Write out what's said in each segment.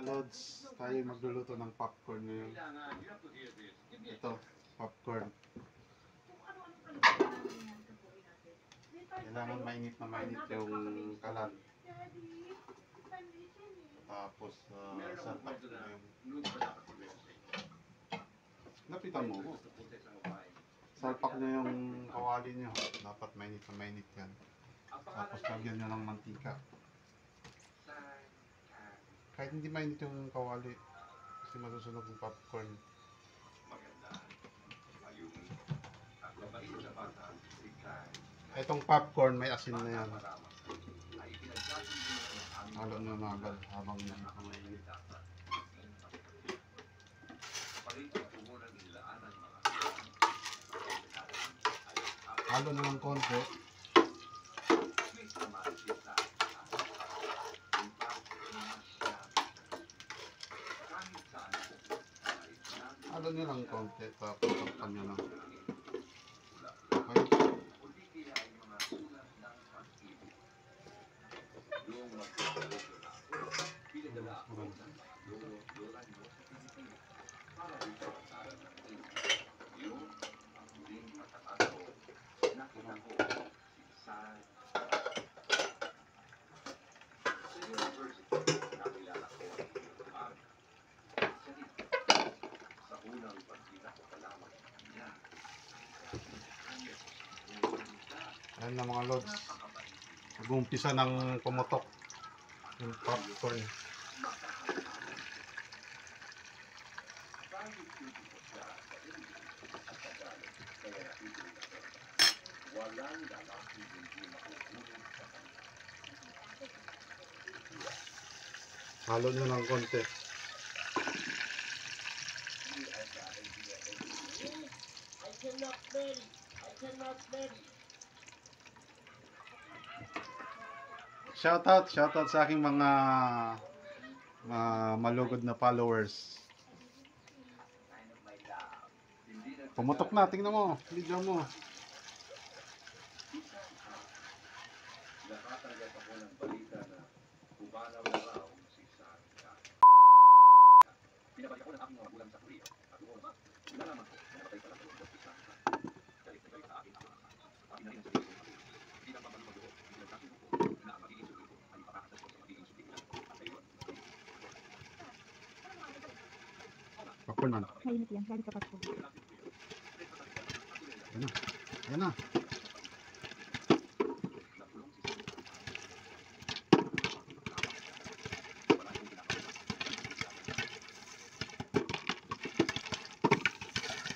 Lods, tayo magluluto ng popcorn ngayon. Ito, popcorn. Kailangan mainit na mainit yung kalan. Tapos, salpak na yung... Lapitan mo. Salpak na yung kawali nyo. Dapat mainit na mainit yan. Tapos, lagyan nyo ng mantika. Kahit hindi mainit yung kawali, kasi masusunog yung popcorn. Itong popcorn may asin na yan. Halo na agad habang mainit. Halo na ng konti. Halo nyo lang konti, tapos takpan nyo lang. Okay. Ayan na mga lods, nag-umpisa ng pumutok yung popcorn. Halo nyo ng konti. Shoutout sa aking mga malugod na followers. Pumutok na, tingnan mo, video mo. Pinabalik ako ng aking mga magulang sa Korea at doon, nalaman ko na namatay pala ko ng isang galit na galit sa akin ang mga sabi na rin sa video ko, hindi lang mamalumag ko, hindi lang sabi ko na ang magiging sulit ko ay ipapakasal ko sa magiging sulit lang at ayun. Popcorn man. Mainit yan, galit sa popcorn. Ayan na, ayan na.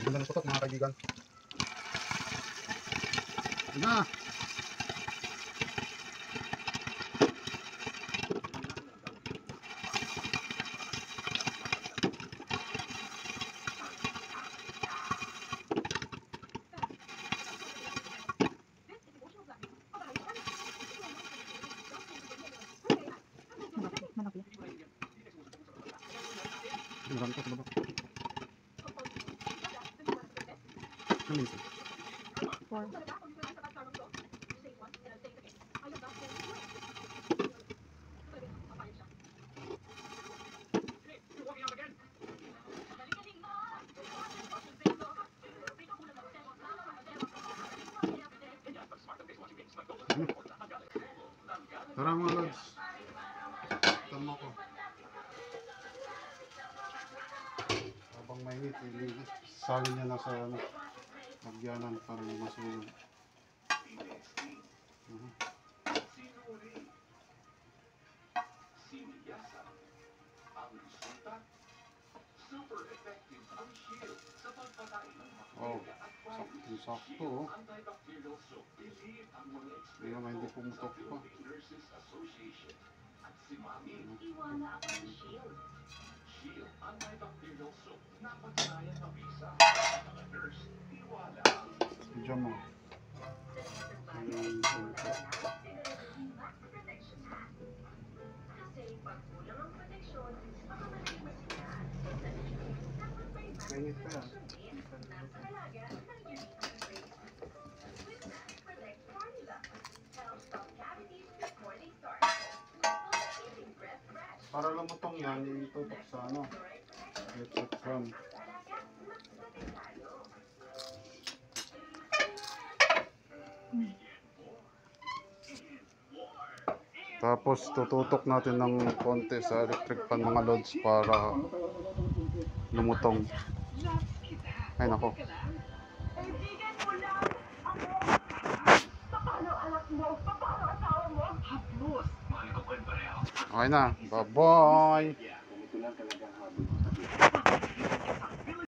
Ganda ng putok mga kaibigan. Ayan na. Marami ko sa baba. Ano yun? 4. Tara mga lods. Tama ko. Habang mainit, salin niya na sa magyanan para masunog. Oh, sakto oh. Hindi naman hindi pumutok pa. Diyan mo. Mainit pa yan. Para lumutong yan, itutok sa ano. Get set from. Tapos tututok natin ng konti sa electric fan mga loads para lumutong. Ay nako. Kaibigan mo lang ako. Paano anak mo? Paano asawa mo? Haplos. Mahal ko pa rin pareho. Okay na. Bye-bye. Ganito lang talaga ang habol ko sa buhay.